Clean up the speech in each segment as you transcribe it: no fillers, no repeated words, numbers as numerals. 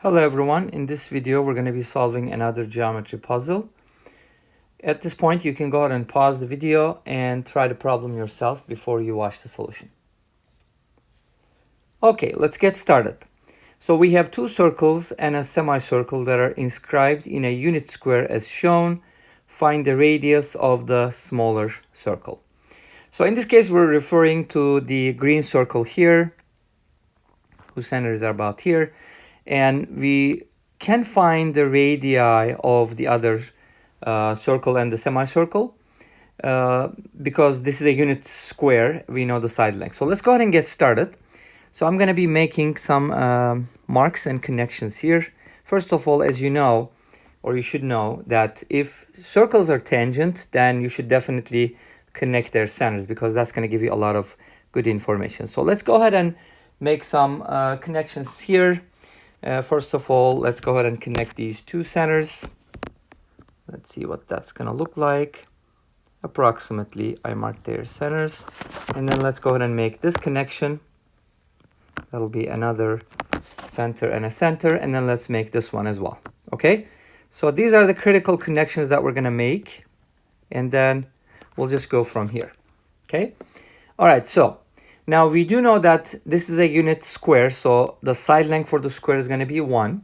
Hello everyone, in this video we're going to be solving another geometry puzzle. At this point you can go ahead and pause the video and try the problem yourself before you watch the solution. Okay, let's get started. So we have two circles and a semicircle that are inscribed in a unit square as shown. Find the radius of the smaller circle. So in this case we're referring to the green circle here, whose center is about here. And we can find the radii of the other circle and the semicircle because this is a unit square. We know the side length. So let's go ahead and get started. So I'm going to be making some marks and connections here. First of all, as you know, or you should know, that if circles are tangent, then you should definitely connect their centers because that's going to give you a lot of good information. So let's go ahead and make some connections here. First of all, let's go ahead and connect these two centers. Let's see what that's going to look like. Approximately, I marked their centers. And then let's go ahead and make this connection. That'll be another center and a center. And then let's make this one as well. Okay, so these are the critical connections that we're going to make. And then we'll just go from here. Okay, all right, so now we do know that this is a unit square, so the side length for the square is going to be 1.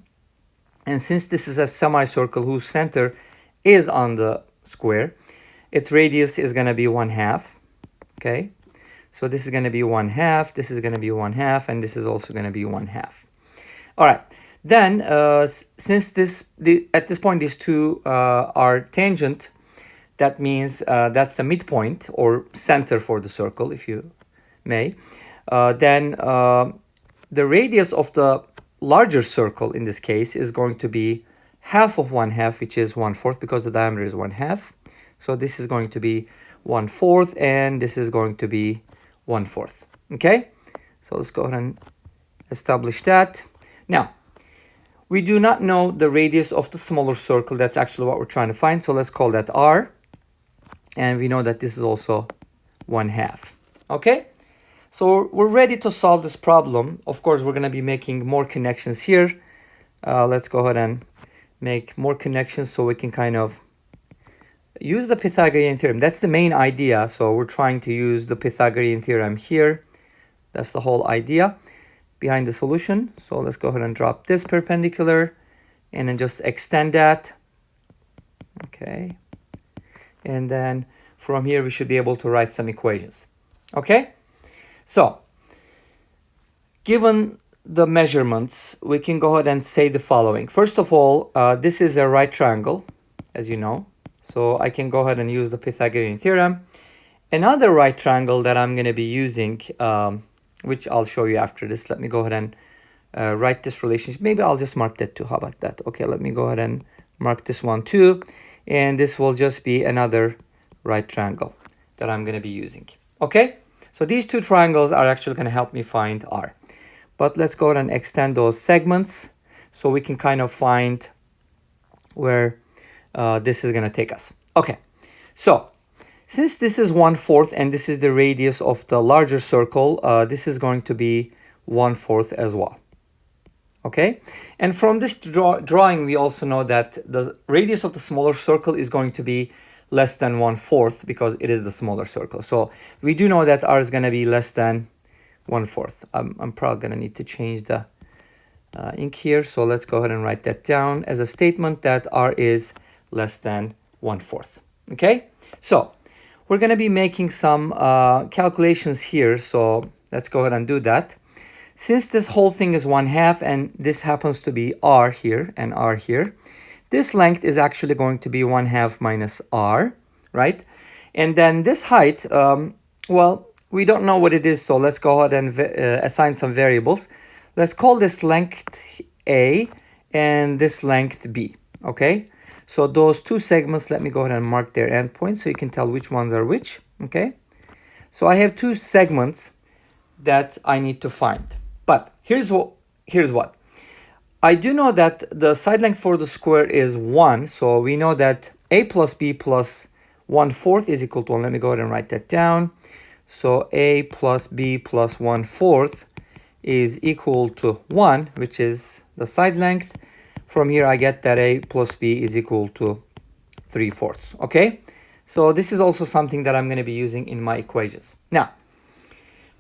And since this is a semicircle whose center is on the square, its radius is going to be 1/2. Okay, so this is going to be 1/2, this is going to be 1/2, and this is also going to be 1/2. All right, then since at this point these two are tangent, that means that's a midpoint or center for the circle, if you may, then the radius of the larger circle in this case is going to be half of 1/2, which is 1/4, because the diameter is 1/2. So this is going to be 1/4, and this is going to be 1/4. Okay, so let's go ahead and establish that. Now, we do not know the radius of the smaller circle. That's actually what we're trying to find. So let's call that R. And we know that this is also 1/2. Okay, so we're ready to solve this problem. Of course, we're going to be making more connections here. Let's go ahead and make more connections so we can kind of use the Pythagorean theorem. That's the main idea. So we're trying to use the Pythagorean theorem here. That's the whole idea behind the solution. So let's go ahead and drop this perpendicular and then just extend that. Okay. And then from here, we should be able to write some equations. Okay. So given the measurements, we can go ahead and say the following. First of all, this is a right triangle, as you know. So I can go ahead and use the Pythagorean theorem. Another right triangle that I'm going to be using, which I'll show you after this. Let me go ahead and write this relationship. Maybe I'll just mark that too. How about that? Okay, let me go ahead and mark this one too. And this will just be another right triangle that I'm going to be using. Okay, so these two triangles are actually going to help me find R. But let's go ahead and extend those segments so we can kind of find where this is going to take us. Okay, so since this is 1/4 and this is the radius of the larger circle, this is going to be 1/4 as well. Okay, and from this drawing, we also know that the radius of the smaller circle is going to be less than 1/4 because it is the smaller circle. So we do know that R is going to be less than 1/4. I'm probably going to need to change the ink here. So let's go ahead and write that down as a statement that R is less than 1/4. Okay, so we're going to be making some calculations here. So let's go ahead and do that. Since this whole thing is 1/2 and this happens to be R here and R here, this length is actually going to be 1/2 minus R, right? And then this height, well, we don't know what it is, so let's go ahead and assign some variables. Let's call this length A and this length B, okay? So those two segments, let me go ahead and mark their endpoints so you can tell which ones are which, okay? So I have two segments that I need to find. But here's what. I do know that the side length for the square is 1. So we know that A plus B plus 1/4 is equal to 1. Let me go ahead and write that down. So A plus B plus 1/4 is equal to 1, which is the side length. From here, I get that a plus b is equal to 3/4. Okay, so this is also something that I'm going to be using in my equations. Now,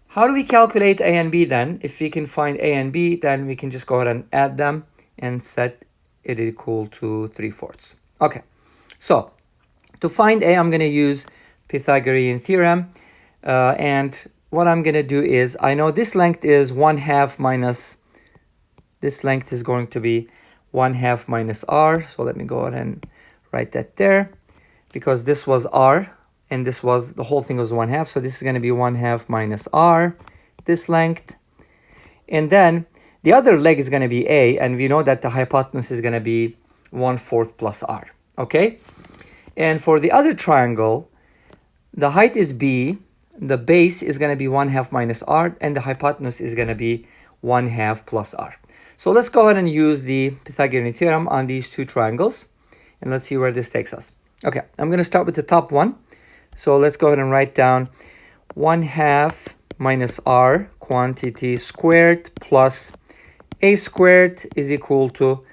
how do we calculate a and b then? If we can find a and b, then we can just go ahead and add them and set it equal to 3/4. Okay, so to find a, I'm going to use Pythagorean theorem. And what I'm going to do is, I know this length is 1/2 minus, this length is going to be 1/2 minus r. So let me go ahead and write that there, because this was r and this was, the whole thing was 1/2. So this is going to be 1/2 minus r, this length. And then the other leg is going to be a, and we know that the hypotenuse is going to be 1/4 plus r. Okay. And for the other triangle, the height is b, the base is going to be 1/2 minus r, and the hypotenuse is going to be 1/2 plus r. So let's go ahead and use the Pythagorean theorem on these two triangles, and let's see where this takes us. Okay, I'm going to start with the top one. So let's go ahead and write down 1/2 minus r quantity squared plus a squared is equal to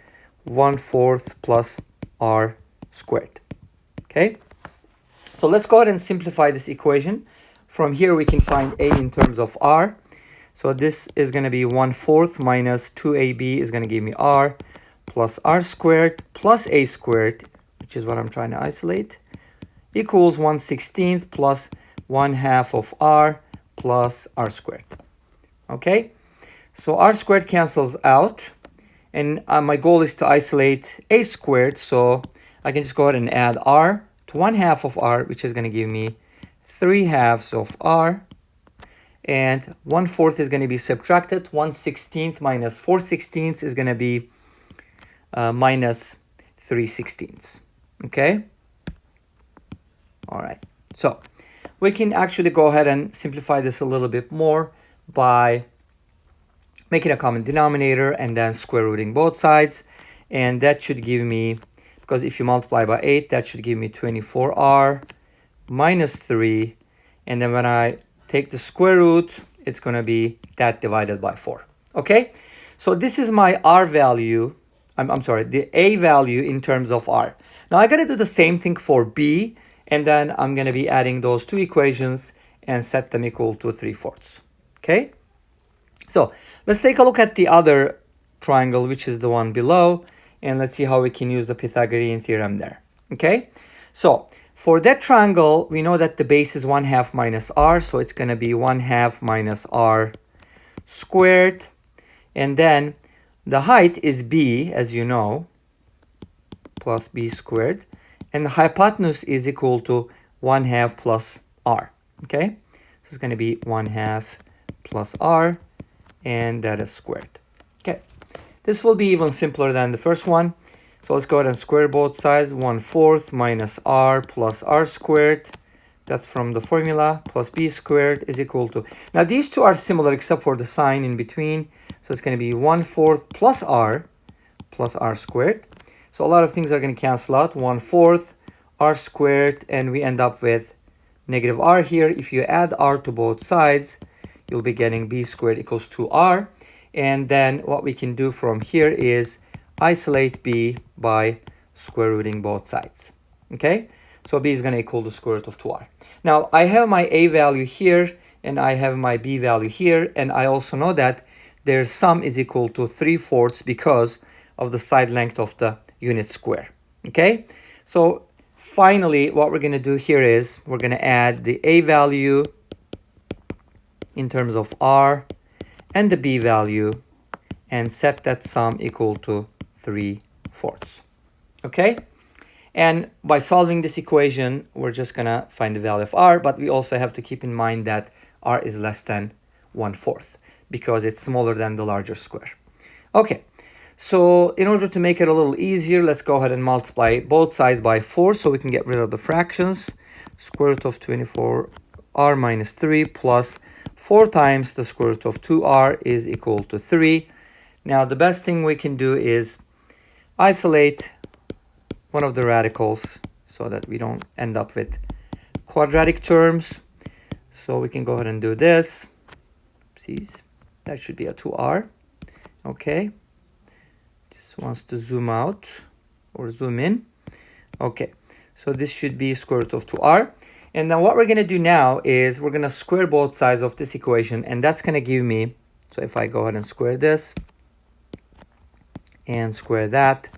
1/4 plus r squared. Okay, so let's go ahead and simplify this equation. From here, we can find a in terms of r. So this is going to be 1/4 minus 2ab is going to give me r plus r squared plus a squared, which is what I'm trying to isolate, equals 1/16 plus 1/2 of r plus r squared. Okay, so r squared cancels out, and my goal is to isolate a squared, so I can just go ahead and add r to 1/2 of r, which is going to give me 3/2 of r, and 1/4 is going to be subtracted. 1/16 minus 4/16 is going to be minus 3/16. Okay, all right, so we can actually go ahead and simplify this a little bit more by making a common denominator and then square rooting both sides, and that should give me, because if you multiply by 8, that should give me 24r minus 3, and then when I take the square root, it's going to be that divided by 4. Okay, so this is my r value, I'm sorry, the a value in terms of r. Now I got to do the same thing for b, and then I'm going to be adding those two equations and set them equal to 3/4. Okay, so let's take a look at the other triangle, which is the one below, and let's see how we can use the Pythagorean theorem there. Okay, so for that triangle, we know that the base is 1/2 minus r, so it's going to be 1/2 minus r squared, and then the height is b, as you know, plus b squared, and the hypotenuse is equal to 1/2 plus r. Okay, so it's going to be 1/2 plus r, and that is squared. Okay, this will be even simpler than the first one. So let's go ahead and square both sides. 1/4 minus r plus r squared, that's from the formula, plus b squared is equal to, now these two are similar except for the sign in between. So it's going to be 1/4 plus r squared. So a lot of things are going to cancel out. 1/4 r squared, and we end up with negative r here. If you add r to both sides, you'll be getting b squared equals 2r. And then what we can do from here is isolate b by square rooting both sides. Okay, so b is going to equal the square root of 2r. Now I have my a value here, and I have my b value here, and I also know that their sum is equal to 3/4 because of the side length of the unit square. Okay, so finally what we're going to do here is we're going to add the a value in terms of r and the b value and set that sum equal to 3/4. Okay, and by solving this equation, we're just gonna find the value of r, but we also have to keep in mind that r is less than 1/4 because it's smaller than the larger square. Okay, so in order to make it a little easier, let's go ahead and multiply both sides by 4 so we can get rid of the fractions. Square root of 24r minus 3 plus 4 times the square root of 2r is equal to 3. Now the best thing we can do is isolate one of the radicals so that we don't end up with quadratic terms. So we can go ahead and do this. Oopsies. That should be a 2r. Okay. Just wants to zoom out or zoom in. Okay, so this should be square root of 2r. And then what we're going to do now is we're going to square both sides of this equation, and that's going to give me, so if I go ahead and square this and square that,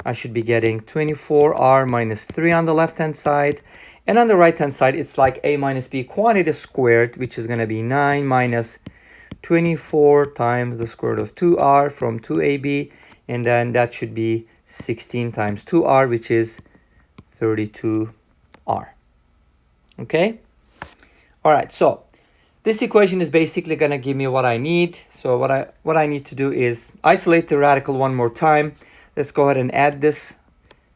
I should be getting 24r minus 3 on the left-hand side. And on the right-hand side, it's like a minus b quantity squared, which is going to be 9 minus 24 times the square root of 2r from 2ab. And then that should be 16 times 2r, which is 32r. Okay? All right, so this equation is basically going to give me what I need. So what I need to do is isolate the radical one more time. Let's go ahead and add this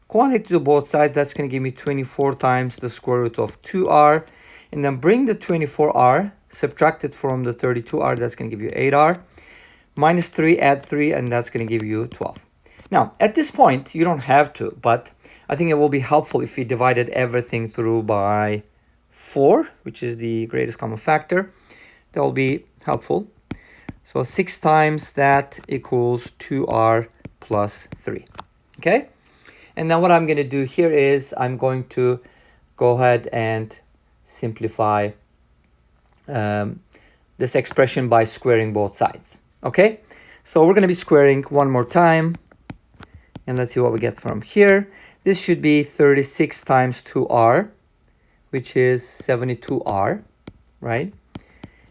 quantity to both sides. That's going to give me 24 times the square root of 2r. And then bring the 24r, subtract it from the 32r. That's going to give you 8r. Minus 3, add 3, and that's going to give you 12. Now, at this point, you don't have to, but I think it will be helpful if we divided everything through by 4, which is the greatest common factor. That will be helpful. So 6 times that equals 2r plus 3. Okay? And then what I'm going to do here is I'm going to go ahead and simplify this expression by squaring both sides. Okay? So we're going to be squaring one more time. And let's see what we get from here. This should be 36 times 2r, which is 72r, right?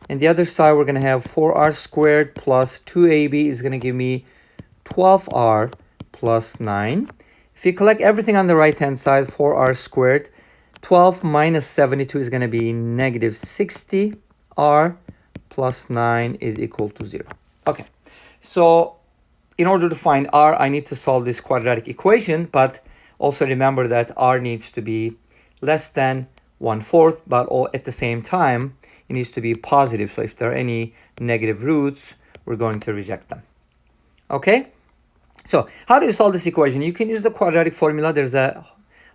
And the other side, we're going to have 4r squared plus 2ab is going to give me 12r plus 9. If you collect everything on the right-hand side, 4r squared, 12 minus 72 is going to be negative 60r plus 9 is equal to 0. Okay, so in order to find r, I need to solve this quadratic equation, but also remember that r needs to be less than 1/4, but all at the same time, it needs to be positive. So if there are any negative roots, we're going to reject them. Okay? So how do you solve this equation? You can use the quadratic formula. There's a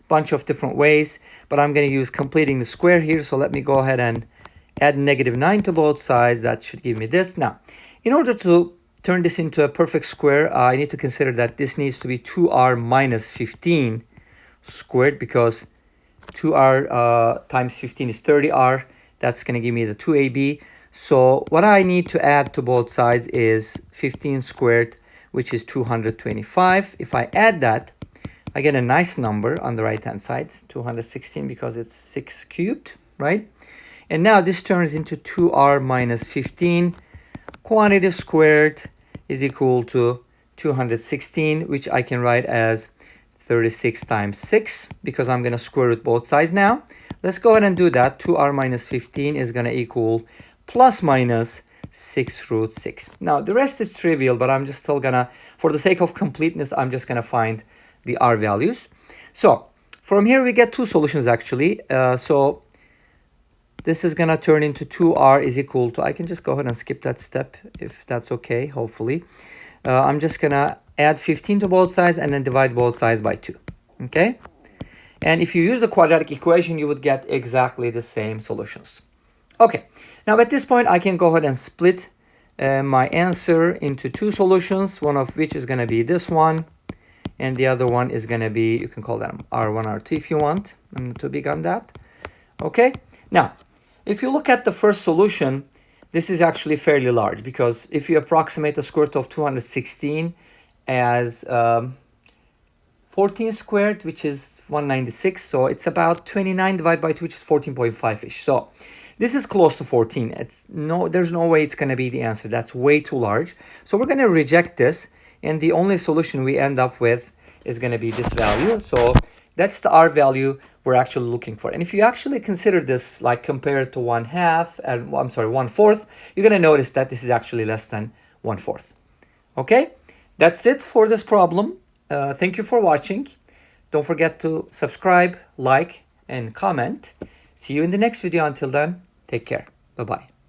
bunch of different ways, but I'm going to use completing the square here. So let me go ahead and add negative 9 to both sides. That should give me this. Now, in order to turn this into a perfect square, I need to consider that this needs to be 2r minus 15 squared, because 2r times 15 is 30r. That's going to give me the 2ab. So what I need to add to both sides is 15 squared, which is 225. If I add that, I get a nice number on the right-hand side, 216, because it's 6 cubed, right? And now this turns into 2r minus 15. Quantity squared is equal to 216, which I can write as 36 times 6, because I'm going to square root both sides now. Let's go ahead and do that. 2r minus 15 is going to equal plus minus 6 root 6. Now, the rest is trivial, but I'm just still going to, for the sake of completeness, I'm just going to find the r values. So, from here we get two solutions actually. So, this is going to turn into 2r is equal to, I can just go ahead and skip that step if that's okay, hopefully. I'm just going to add 15 to both sides and then divide both sides by 2. Okay? And if you use the quadratic equation, you would get exactly the same solutions. Okay. Now at this point, I can go ahead and split my answer into two solutions, one of which is going to be this one. And the other one is going to be, you can call them R1, R2 if you want. I'm not too big on that. Okay. Now, if you look at the first solution, this is actually fairly large, because if you approximate the square root of 216 as 14 squared, which is 196, so it's about 29 divided by 2, which is 14.5-ish. So this is close to 14. There's no way it's going to be the answer. That's way too large. So we're going to reject this, and the only solution we end up with is going to be this value. So that's the r value we're actually looking for. And if you actually consider this, like compare it to 1/2, and I'm sorry, 1/4, you're going to notice that this is actually less than 1/4. Okay, that's it for this problem. Thank you for watching. Don't forget to subscribe, like, and comment. See you in the next video. Until then, take care. Bye-bye.